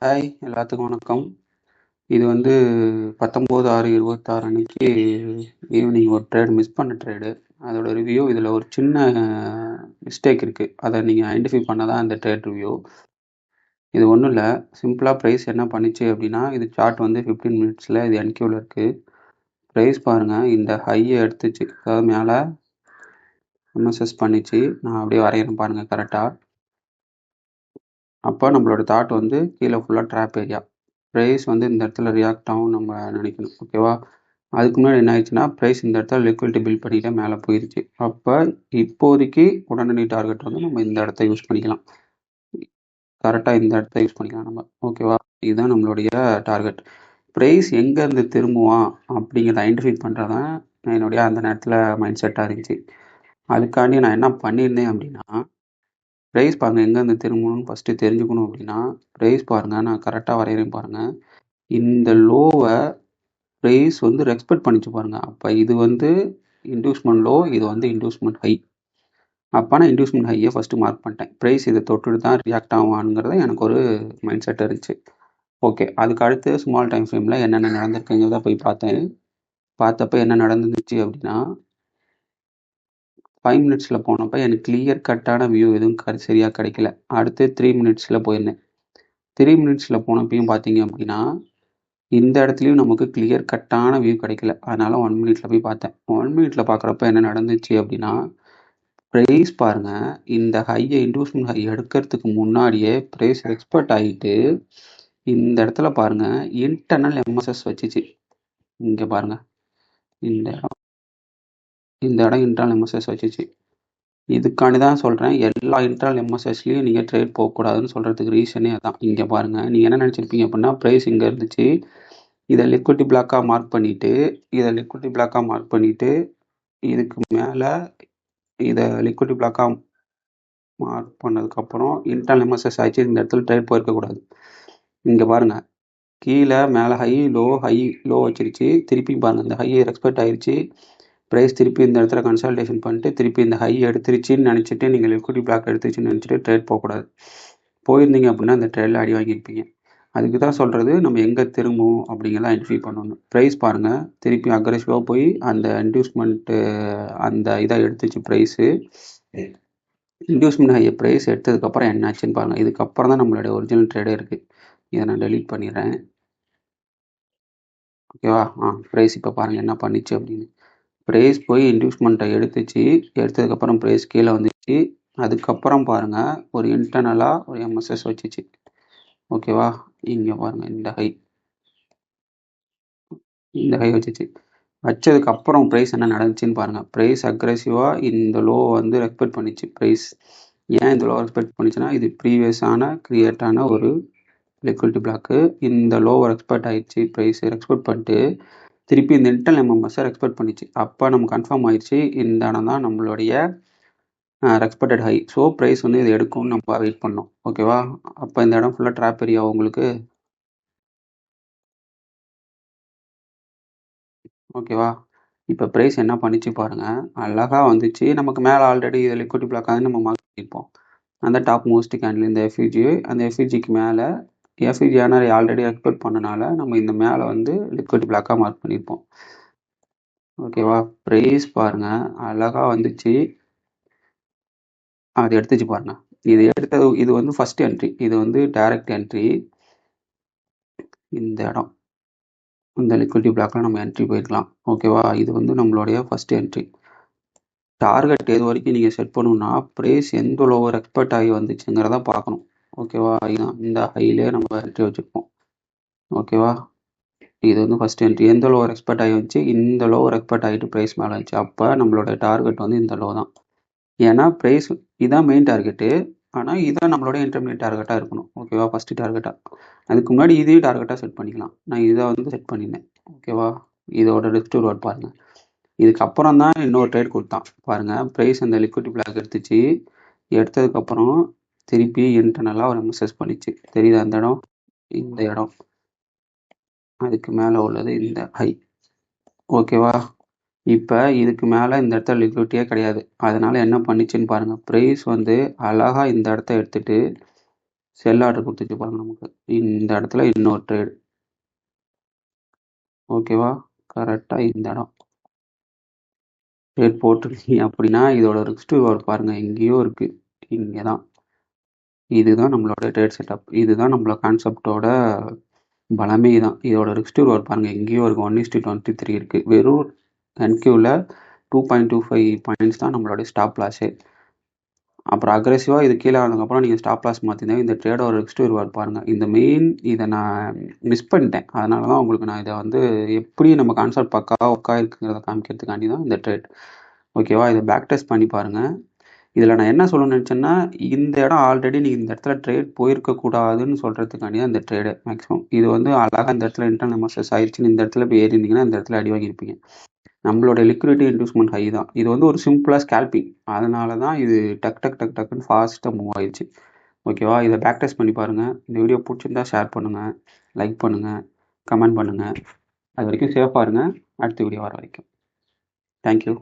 Hi எல்லாத்துக்கும் வணக்கம். இது வந்து 19/6/26 அன்னைக்கு ஈவினிங் ஒரு ட்ரேட் மிஸ் பண்ண ட்ரேடு. அதோட ரிவ்யூ இதில் ஒரு சின்ன மிஸ்டேக் இருக்குது. அதை நீங்கள் ஐடென்டிஃபை பண்ண தான் இந்த ட்ரேட் ரிவ்யூ. இது ஒன்றும் இல்லை, சிம்பிளாக ப்ரைஸ் என்ன பண்ணிச்சு அப்படின்னா, இது சார்ட் வந்து 15 மினிட்ஸில் இது என்கியூவில் இருக்குது. ப்ரைஸ் பாருங்கள், இந்த ஹையை எடுத்துச்சு, அதாவது மேலே எம்எஸ்எஸ் பண்ணிச்சு. நான் அப்படியே வரைகிறேன் பாருங்கள் கரெக்டாக. அப்போ நம்மளோட தாட் வந்து கீழே ஃபுல்லாக ட்ராப் ஏரியா. ப்ரைஸ் வந்து இந்த இடத்துல ரியாக்ட் ஆகும் நம்ம நினைக்கணும், ஓகேவா? அதுக்கு முன்னாடி என்ன ஆயிடுச்சுன்னா, ப்ரைஸ் இந்த இடத்துல லிக்விடிட்டி பில்ட் பண்ணிட்டு மேலே போயிடுச்சு. அப்போ இப்போதைக்கு உடனடி டார்கெட் வந்து நம்ம இந்த இடத்த யூஸ் பண்ணிக்கலாம். கரெக்டாக இந்த இடத்த யூஸ் பண்ணிக்கலாம் நம்ம, ஓகேவா? இதுதான் நம்மளுடைய டார்கெட். ப்ரைஸ் எங்கேருந்து திரும்புவான் அப்படிங்கிறத ஐடென்டிஃபை பண்ணுறதான் என்னுடைய அந்த நேரத்தில் மைண்ட் செட்டாக இருந்துச்சு. அதுக்காண்டி நான் என்ன பண்ணியிருந்தேன் அப்படின்னா, ப்ரைஸ் பாருங்கள் எங்கேருந்து திரும்பணும்னு ஃபஸ்ட்டு தெரிஞ்சுக்கணும். அப்படின்னா ப்ரைஸ் பாருங்கள், நான் கரெக்டாக வரைகிறேன் பாருங்கள். இந்த லோவை ப்ரைஸ் வந்து ரெஸ்பெக்ட் பண்ணிச்சு பாருங்கள். அப்போ இது வந்து இன்டியூஸ்மெண்ட் லோ, இது வந்து இன்டியூஸ்மெண்ட் ஹை. அப்போ நான் இன்டியூஸ்மெண்ட் ஹையை ஃபஸ்ட்டு மார்க் பண்ணிட்டேன். ப்ரைஸ் இதை தொட்டுட்டு தான் ரியாக்ட் ஆகுவானுங்கிறத எனக்கு ஒரு மைண்ட் செட் இருந்துச்சு. ஓகே, அதுக்கு அடுத்து ஸ்மால் டைம் ஃப்ரேமில் என்னென்ன நடந்திருக்குங்கிறத போய் பார்த்தேன். பார்த்தப்ப என்ன நடந்துச்சு அப்படின்னா, 5 மினிட்ஸில் போனப்போ எனக்கு கிளியர் கட்டான வியூ எதுவும் சரியாக கிடைக்கல. அடுத்து 3 மினிட்ஸில் போயிருந்தேன். 3 மினிட்ஸில் போனப்பையும் பார்த்தீங்க அப்படின்னா, இந்த இடத்துலையும் நமக்கு கிளியர் கட்டான வியூ கிடைக்கல. அதனால் 1 மினிட்ல போய் பார்த்தேன். 1 மினிட்ல பார்க்குறப்ப என்ன நடந்துச்சு அப்படின்னா, ப்ரைஸ் பாருங்கள், இந்த ஹையை இன்டியூஸ்மெண்ட் ஹை எடுக்கிறதுக்கு முன்னாடியே ப்ரைஸ் எக்ஸ்பர்ட் ஆகிட்டு இந்த இடத்துல பாருங்கள் இன்டர்னல் எம்எஸ்எஸ் வச்சுச்சு. இங்கே பாருங்கள், இந்த இடம் இன்டர்னல் எம்எஸ்எஸ் வச்சுச்சு. இதுக்காண்டி தான் சொல்கிறேன், எல்லா இன்டர்னல் எம்எஸ்எஸ்லையும் நீங்கள் ட்ரேட் போகக்கூடாதுன்னு சொல்கிறதுக்கு ரீசனே அதான். இங்கே பாருங்கள், நீங்கள் என்ன நினச்சிருப்பீங்க அப்படின்னா, ப்ரைஸ் இங்கே இருந்துச்சு, இதை லிக்விடிட்டி பிளாக்காக மார்க் பண்ணிவிட்டு இதுக்கு மேலே இதை லிக்விடிட்டி பிளாக்காக மார்க் பண்ணதுக்கப்புறம் இன்டர்னல் எம்எஸ்எஸ் ஆயிடுச்சு. இந்த இடத்துல ட்ரேட் போயிருக்கக்கூடாது. இங்கே பாருங்கள், கீழே மேலே ஹை லோ வச்சிருச்சு. திருப்பி பாருங்கள், இந்த ஹையை ரெஸ்பெக்ட் ஆயிடுச்சு. ப்ரைஸ் திருப்பி இந்த இடத்துல கன்சல்டேஷன் பண்ணிட்டு திருப்பி இந்த ஹை எடுத்துருச்சின்னு நினச்சிட்டு நீங்கள் லிக்விடிட்டி பிளாக் எடுத்துருச்சுன்னு நினச்சிட்டு ட்ரேட் போகக்கூடாது. போயிருந்தீங்க அப்படின்னா அந்த ட்ரேடில் அடி வாங்கியிருப்பீங்க. அதுக்கு தான் சொல்கிறது, நம்ம எங்கே திரும்பும் அப்படிங்கிறத ஐடென்டிஃபை பண்ணணும். ப்ரைஸ் பாருங்கள், திருப்பி அக்ரெசிவாக போய் அந்த இன்டியூஸ்மெண்ட்டு அந்த இதை எடுத்துச்சு. ப்ரைஸு இன்டியூஸ்மெண்ட் ஹையை ப்ரைஸ் எடுத்ததுக்கப்புறம் என்னாச்சுன்னு பாருங்கள். இதுக்கப்புறம் தான் நம்மளுடைய ஒரிஜினல் ட்ரேடே இருக்குது. இதை நான் டெலீட் பண்ணிடுறேன், ஓகேவா? ப்ரைஸ் இப்போ பாருங்கள் என்ன பண்ணிச்சு அப்படின்னு. ப்ரைஸ் போய் இன்டியூஸ்மெண்ட்டை எடுத்ததுக்கப்புறம் ப்ரைஸ் கீழே வந்துச்சு. அதுக்கப்புறம் பாருங்கள், ஒரு இன்டர்னலாக ஒரு எம்எஸ்எஸ் வச்சுச்சு, ஓகேவா? இங்கே பாருங்கள், இந்த ஹை வச்சுச்சு. வச்சதுக்கப்புறம் ப்ரைஸ் என்ன நடந்துச்சுன்னு பாருங்கள். ப்ரைஸ் அக்ரெசிவாக இந்த லோ வந்து ரெஸ்பெக்ட் பண்ணிச்சு. ப்ரைஸ் ஏன் இந்த லோ ரெஸ்பெக்ட் பண்ணிச்சுன்னா, இது ப்ரீவியஸான க்ரியேட்டான ஒரு லிக்விடிட்டி பிளாக்கு. இந்த லோவை ரெஸ்பெக்ட் ஆகிடுச்சு. ப்ரைஸ் ரெஸ்பெக்ட் பண்ணிட்டு திருப்பி இந்த இன்டர்னல் எம்எம்எஸ்ஸை ரெஸ்பெக்ட் பண்ணிச்சு. அப்போ நம்ம கன்ஃபார்ம் ஆயிடுச்சு, இந்த இடம் தான் நம்மளுடைய ரெஸ்பெக்டட் ஹை. ஸோ ப்ரைஸ் வந்து இதை எடுக்கும்னு நம்ம வெயிட் பண்ணோம், ஓகேவா? அப்போ இந்த இடம் ஃபுல்லாக ட்ராப் ஏரியா உங்களுக்கு, ஓகேவா? இப்போ ப்ரைஸ் என்ன பண்ணிச்சு பாருங்கள், அழகாக வந்துச்சு. நமக்கு மேலே ஆல்ரெடி இது லிக்விடிட்டி பிளாக்காக நம்ம மார்க் பண்ணியிருப்போம். அந்த டாப் மோஸ்ட் கேண்டில் இந்த எஃப்இஜி, அந்த எஃப்இஜிக்கு மேலே எஃப்இஜி ஆனால் ஆல்ரெடி எக்ஸ்பெக்ட் பண்ணனால நம்ம இந்த மேலே வந்து லிக்விடிட்டி பிளாக்காக மார்க் பண்ணியிருப்போம், ஓகேவா? ப்ரைஸ் பாருங்கள் அழகாக வந்துச்சு, அது எடுத்துச்சு பாருங்கள். இது எடுத்தது, இது வந்து ஃபஸ்ட் என்ட்ரி, இது வந்து டைரக்ட் என்ட்ரி. இந்த இடம் இந்த லிக்விடிட்டி பிளாக்ல நம்ம என்ட்ரி போயிருக்கலாம், ஓகேவா? இது வந்து நம்மளுடைய ஃபஸ்ட் என்ட்ரி. டார்கெட் எது வரைக்கும் நீங்கள் செட் பண்ணணும்னா, ப்ரைஸ் எந்த லோவர் எக்ஸ்பெக்ட் ஆகி வந்துச்சுங்கிறத பார்க்கணும், ஓகேவா? இந்த ஹையிலே நம்ம என்ட்ரி வச்சுருப்போம், ஓகேவா? இது வந்து ஃபஸ்ட் என்ட்ரி. எந்த லோவர் எக்ஸ்பெக்ட் ஆகி வந்துச்சு, இந்த லோவர் எக்ஸ்பெக்ட் ஆகிட்டு ப்ரைஸ் மேலே வந்துச்சு. அப்போ நம்மளோட டார்கெட் வந்து இந்த லோ தான். ஏன்னா ப்ரைஸ் இதான் மெயின் டார்கெட்டு, ஆனால் இதான் நம்மளோட இன்டர்மீடியட் டார்கெட்டாக இருக்கணும், ஓகேவா? ஃபஸ்ட்டு டார்கெட்டாக. அதுக்கு முன்னாடி இதையும் டார்கெட்டாக செட் பண்ணிக்கலாம். நான் இதை வந்து செட் பண்ணியிருந்தேன், ஓகேவா? இதோட ரிஸ்க் ரிவார்ட் பாருங்கள். இதுக்கப்புறம் தான் இன்னொரு ட்ரேட் கொடுத்தான் பாருங்கள். ப்ரைஸ் அந்த லிக்விடிட்டி பிளாக் எடுத்துச்சு. எடுத்ததுக்கப்புறம் திருப்பி இன்டர்னலாக ஒரு மெசேஜ் பண்ணிச்சு. தெரியுதா அந்த இடம், இந்த இடம், அதுக்கு மேலே உள்ளது இந்த ஹை, ஓகேவா? இப்போ இதுக்கு மேலே இந்த இடத்துல லிக்விடிட்டியே கிடையாது. அதனால் என்ன பண்ணிச்சுன்னு பாருங்கள். ப்ரைஸ் வந்து அழகாக இந்த இடத்த எடுத்துகிட்டு செல் ஆர்டர் கொடுத்துச்சு பாருங்க நமக்கு. இந்த இடத்துல இன்னொரு ட்ரேடு. ஓகேவா? கரெக்டாக இந்த இடம் ட்ரேட் போட்டிருக்கீங்க அப்படின்னா இதோட ரிஸ்க் ரிவார்ட் பாருங்க, எங்கேயோ இருக்கு. இங்கே தான். இதுதான் நம்மளோட ட்ரேட் செட்டப். இதுதான் நம்மளோட கான்செப்டோட பலமே தான். இதோட ரிஸ்க் ரிவார்ட் பாருங்க, எங்கேயோ இருக்கு. 1:23 இருக்கு. வெறும் என்கியூவில் 2.25 பாயிண்ட்ஸ் தான் நம்மளோட ஸ்டாப் லாஸே. அப்புறம் அக்ரெசிவாக இது கீழே வந்ததுக்கப்புறம் நீங்கள் ஸ்டாப் லாஸ் மாற்றிருந்தீங்க. இந்த ட்ரேடோட ரிஸ்க் ரிவார்ட் பாருங்கள். இந்த மெயின் இதை நான் மிஸ் பண்ணிட்டேன். அதனால தான் உங்களுக்கு நான் இதை வந்து எப்படி நம்ம கான்செப்ட் பக்காவாக ஒர்க் ஆகிருக்குங்கிறத காமிக்கிறதுக்காண்டி தான் இந்த ட்ரேட். ஓகேவா? இதை பேக் டெஸ்ட் பண்ணி பாருங்கள். இதில் நான் என்ன சொல்லணும்னு நினச்சேன்னா, இந்த இடம் ஆல்ரெடி நீங்கள் இந்த இடத்துல ட்ரேட் போயிருக்கக்கூடாதுன்னு சொல்கிறதுக்காண்டி தான் இந்த ட்ரேடு மேக்ஸிமம். இது வந்து அழகாக இந்த இடத்துல இன்டர்னல் மாஸ்டர்ஸ் ஆயிடுச்சுன்னு இந்த இடத்துல போய் ஏறி இருந்தீங்கன்னா இந்த இடத்துல அடி வாங்கியிருப்பீங்க. நம்மளோட லிக்விடிட்டி இன்வெஸ்ட்மெண்ட் ஹை தான். இது வந்து ஒரு சிம்பிளாக ஸ்கேல்பிங். அதனால தான் இது டக்குன்னு ஃபாஸ்ட்டாக மூவ் ஆயிடுச்சு. ஓகேவா? இதை பேக் டெஸ்ட் பண்ணி பாருங்கள். இந்த வீடியோ பிடிச்சிருந்தா ஷேர் பண்ணுங்கள், லைக் பண்ணுங்கள், கமெண்ட் பண்ணுங்கள். அது வரைக்கும் சேஃபாக இருங்க. அடுத்த வீடியோ வர வரைக்கும் தேங்க்யூ.